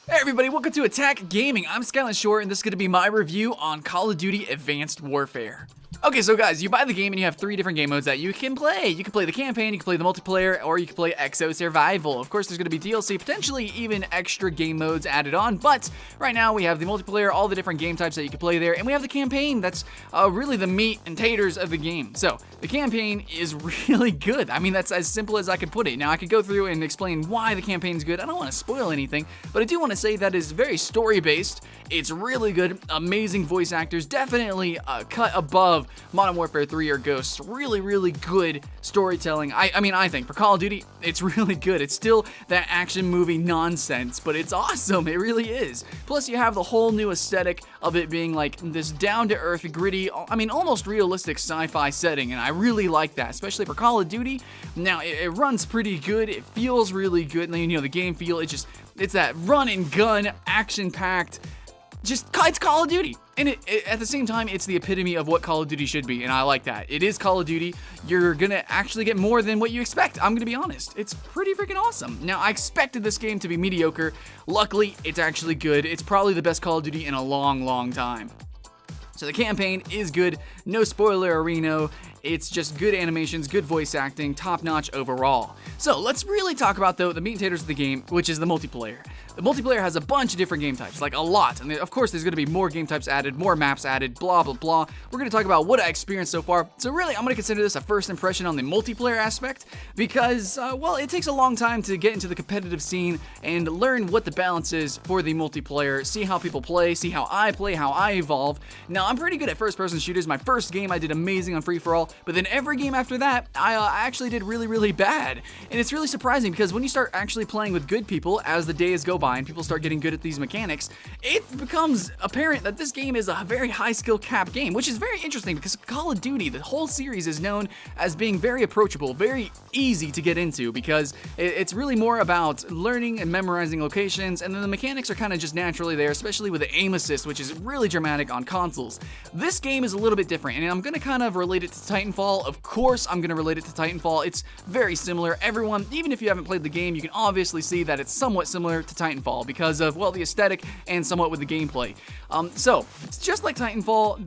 Hey everybody, welcome to Attack Gaming. I'm Skyland Shore, and this is going to be my review on Call of Duty Advanced Warfare. Okay, so guys, you buy the game and you have 3 different game modes that you can play. You can play the campaign, you can play the multiplayer, or you can play Exo Survival. Of course, there's going to be DLC, potentially even extra game modes added on, but right now we have the multiplayer, all the different game types that you can play there, and we have the campaign that's really the meat and taters of the game. So, the campaign is really good. I mean, that's as simple as I could put it. Now, I could go through and explain why the campaign is good. I don't want to spoil anything, but I do want to say that it's very story-based. It's really good, amazing voice actors, definitely cut above Modern Warfare 3 or Ghosts. Really, really good storytelling. I think for Call of Duty, it's really good. It's still that action movie nonsense, but it's awesome. It really is. Plus, you have the whole new aesthetic of it being like this down-to-earth, gritty, almost realistic sci-fi setting, and I really like that, especially for Call of Duty. Now, it runs pretty good. It feels really good, and then, the game feel, it's that run and gun, action-packed, it's Call of Duty. And at the same time, it's the epitome of what Call of Duty should be, and I like that. It is Call of Duty. You're gonna actually get more than what you expect. I'm gonna be honest. It's pretty freaking awesome. Now, I expected this game to be mediocre. Luckily, it's actually good. It's probably the best Call of Duty in a long, long time. So the campaign is good. No spoiler Reno. It's just good animations, good voice acting, top-notch overall. So let's really talk about, though, the meat and taters of the game, which is the multiplayer. The multiplayer has a bunch of different game types, like a lot. And of course, there's going to be more game types added, more maps added, blah, blah, blah. We're going to talk about what I experienced so far. So really, I'm going to consider this a first impression on the multiplayer aspect because, well, it takes a long time to get into the competitive scene and learn what the balance is for the multiplayer, see how people play, see how I play, how I evolve. Now, I'm pretty good at first-person shooters. My first game, I did amazing on free-for-all, but then every game after that, I actually did really, really bad. And it's really surprising because when you start actually playing with good people as the days go by and people start getting good at these mechanics, it becomes apparent that this game is a very high skill cap game, which is very interesting because Call of Duty, the whole series, is known as being very approachable, very easy to get into because it's really more about learning and memorizing locations, and then the mechanics are kind of just naturally there, especially with the aim assist, which is really dramatic on consoles. This game is a little bit different, and I'm going to kind of relate it to Titanfall. Of course, I'm going to relate it to Titanfall. It's very similar. Everyone, even if you haven't played the game, you can obviously see that it's somewhat similar to Titanfall because of, well, the aesthetic and somewhat with the gameplay. So, it's just like Titanfall,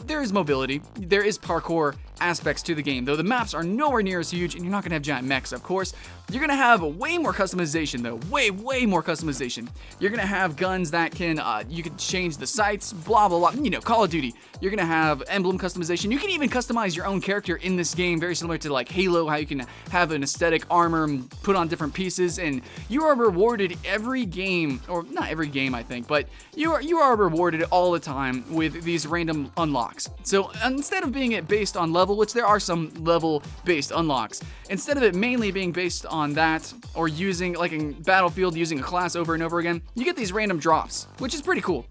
there is mobility, there is parkour aspects to the game, though the maps are nowhere near as huge, and you're not going to have giant mechs, of course. You're going to have way more customization, though. Way more customization. You're going to have guns that can, you can change the sights, blah, blah, blah. Call of Duty. You're going to have emblem customization. You can even customize your own character in this game, very similar to, like, Halo, how you can have an aesthetic armor and put on different pieces, and you are rewarded every game, or not every game, I think, but you are rewarded all the time with these random unlocks. So, instead of being it based on level, which there are some level-based unlocks, instead of it mainly being based on that, or using, like in Battlefield, using a class over and over again, you get these random drops, which is pretty cool.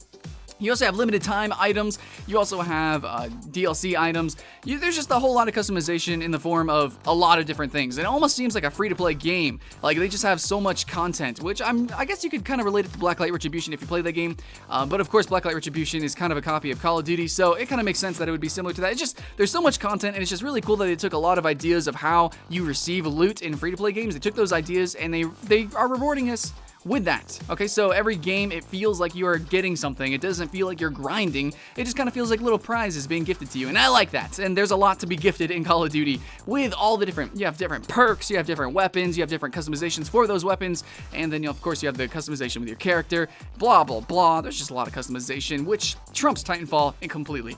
You also have limited time items. You also have DLC items. There's just a whole lot of customization in the form of a lot of different things. It almost seems like a free-to-play game. Like, they just have so much content, which I guess you could kind of relate it to Blacklight Retribution if you play that game. But of course, Blacklight Retribution is kind of a copy of Call of Duty, so it kind of makes sense that it would be similar to that. It's just, there's so much content, and it's just really cool that they took a lot of ideas of how you receive loot in free-to-play games. They took those ideas, and they are rewarding us with that. Okay, so every game, it feels like you are getting something. It doesn't feel like you're grinding. It just kind of feels like little prizes being gifted to you, and I like that. And there's a lot to be gifted in Call of Duty with all the different, you have different perks, you have different weapons, you have different customizations for those weapons, and then, of course, you have the customization with your character, blah, blah, blah. There's just a lot of customization, which trumps Titanfall completely.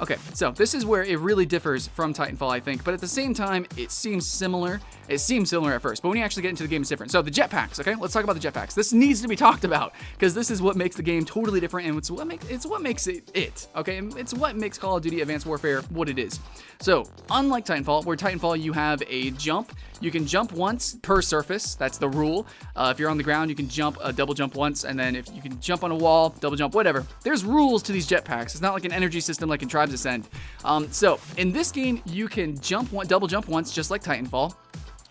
Okay, so this is where it really differs from Titanfall, I think, but at the same time, it seems similar. It seems similar at first, but when you actually get into the game, it's different. So the jetpacks, okay? Let's talk about the jetpacks. This needs to be talked about, because this is what makes the game totally different, and it's what makes it, okay? It's what makes Call of Duty Advanced Warfare what it is. So, unlike Titanfall, where Titanfall, you have a jump. You can jump once per surface. That's the rule. If you're on the ground, you can jump a double jump once, and then if you can jump on a wall, double jump, whatever. There's rules to these jetpacks. It's not like an energy system like in Tribes Ascend. So, in this game, you can double jump once, just like Titanfall.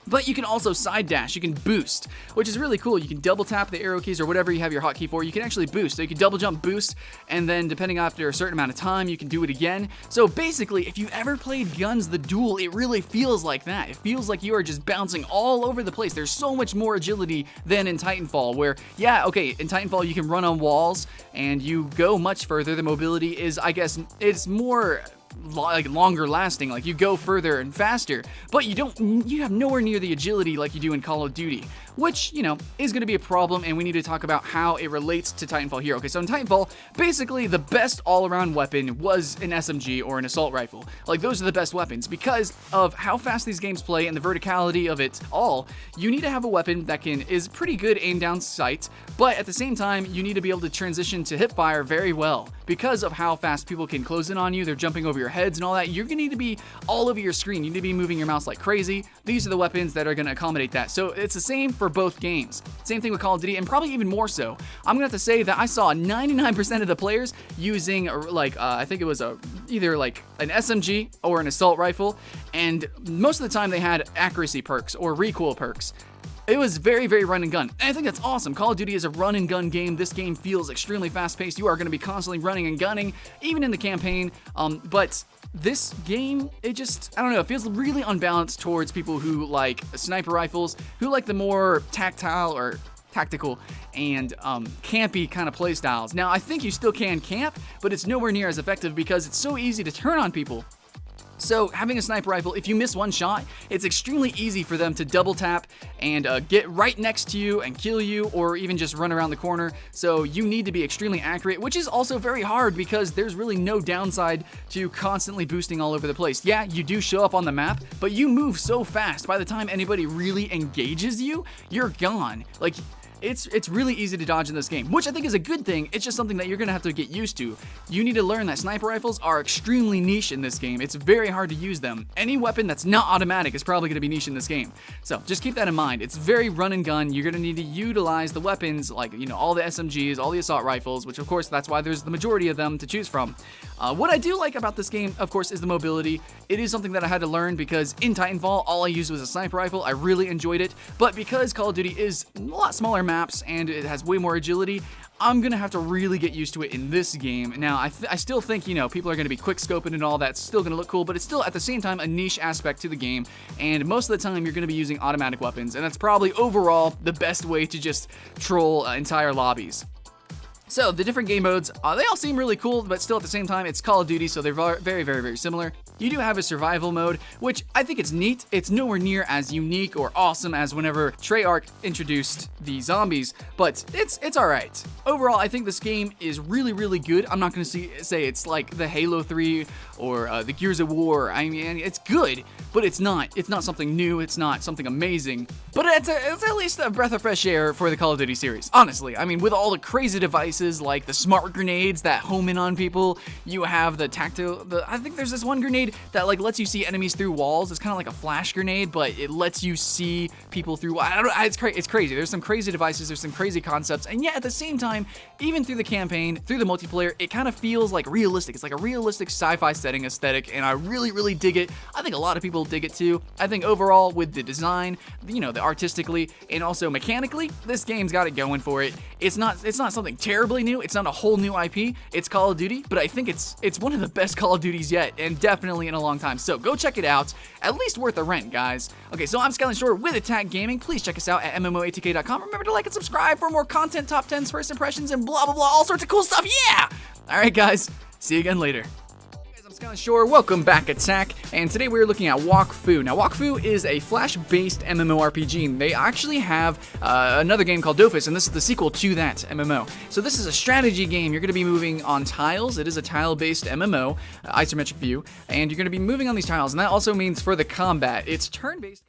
But you can also side dash, you can boost, which is really cool. You can double tap the arrow keys or whatever you have your hotkey for. You can actually boost. So you can double jump, boost, and then depending after a certain amount of time, you can do it again. So basically, if you ever played Guns the Duel, it really feels like that. It feels like you are just bouncing all over the place. There's so much more agility than in Titanfall, where, yeah, okay, in Titanfall you can run on walls and you go much further. The mobility is, I guess, it's more like longer lasting, like you go further and faster, but you have nowhere near the agility like you do in Call of Duty, which, you know, is going to be a problem, and we need to talk about how it relates to Titanfall here. Okay, so in Titanfall, basically the best all-around weapon was an SMG or an assault rifle. Like, those are the best weapons because of how fast these games play and the verticality of it all. You need to have a weapon that is pretty good aim down sight, but at the same time, you need to be able to transition to hip fire very well because of how fast people can close in on you. They're jumping over your heads and all that. You're going to need to be all over your screen. You need to be moving your mouse like crazy. These are the weapons that are going to accommodate that. So it's the same for both games. Same thing with Call of Duty, and probably even more so. I'm gonna have to say that I saw 99% of the players using I think it was either like an SMG or an assault rifle, and most of the time they had accuracy perks or recoil perks. It was very, very run and gun. And I think that's awesome. Call of Duty is a run and gun game. This game feels extremely fast paced. You are going to be constantly running and gunning, even in the campaign. But this game, I don't know, it feels really unbalanced towards people who like sniper rifles, who like the more tactile or tactical and campy kind of play styles. Now, I think you still can camp, but it's nowhere near as effective because it's so easy to turn on people. So having a sniper rifle, if you miss one shot, it's extremely easy for them to double tap and get right next to you and kill you, or even just run around the corner. So you need to be extremely accurate, which is also very hard because there's really no downside to constantly boosting all over the place. Yeah, you do show up on the map, but you move so fast. By the time anybody really engages you, you're gone. Like, it's really easy to dodge in this game, which I think is a good thing. It's just something that you're going to have to get used to. You need to learn that sniper rifles are extremely niche in this game. It's very hard to use them. Any weapon that's not automatic is probably going to be niche in this game. So just keep that in mind. It's very run and gun. You're going to need to utilize the weapons, like, you know, all the SMGs, all the assault rifles, which of course that's why there's the majority of them to choose from. What I do like about this game, of course, is the mobility. It is something that I had to learn because in Titanfall, all I used was a sniper rifle. I really enjoyed it, but because Call of Duty is a lot smaller maps and it has way more agility, I'm gonna have to really get used to it in this game. Now, I still think, you know, people are gonna be quick scoping and all that's still gonna look cool, but it's still at the same time a niche aspect to the game, and most of the time you're gonna be using automatic weapons, and that's probably overall the best way to just troll entire lobbies. So the different game modes, they all seem really cool, but still at the same time, it's Call of Duty, so they're very, very, very similar. You do have a survival mode, which I think it's neat. It's nowhere near as unique or awesome as whenever Treyarch introduced the zombies, but it's all right. Overall, I think this game is really, really good. I'm not going to say it's like the Halo 3 or the Gears of War. I mean, it's good, but it's not something new. It's not something amazing, but it's at least a breath of fresh air for the Call of Duty series. Honestly, I mean, with all the crazy devices like the smart grenades that home in on people, you have the tactile. I think there's this one grenade that like lets you see enemies through walls. It's kind of like a flash grenade, but it lets you see people through. I don't know. It's crazy. There's some crazy devices. There's some crazy concepts, and yet at the same time, even through the campaign, through the multiplayer, it kind of feels like realistic. It's like a realistic sci-fi setting aesthetic, and I really, really dig it. I think a lot of people dig it too. I think overall, with the design, you know, the artistically and also mechanically, this game's got it going for it. It's not something terribly new. It's not a whole new IP. It's Call of Duty, but I think it's one of the best Call of Duties yet, and definitely in a long time. So go check it out. At least worth a rent, guys. Okay, so I'm Skyline Shore with Attack Gaming. Please check us out at MMOATK.com. Remember to like and subscribe for more content, top 10s, first impressions, and blah, blah, blah, all sorts of cool stuff. Yeah! All right, guys. See you again later. I'm Skyline Shore, welcome back Attack, and today we're looking at Wakfu. Now Wakfu is a flash-based MMORPG, and they actually have another game called Dofus, and this is the sequel to that MMO. So this is a strategy game. You're going to be moving on tiles. It is a tile-based MMO, isometric view, and you're going to be moving on these tiles, and that also means for the combat, it's turn-based.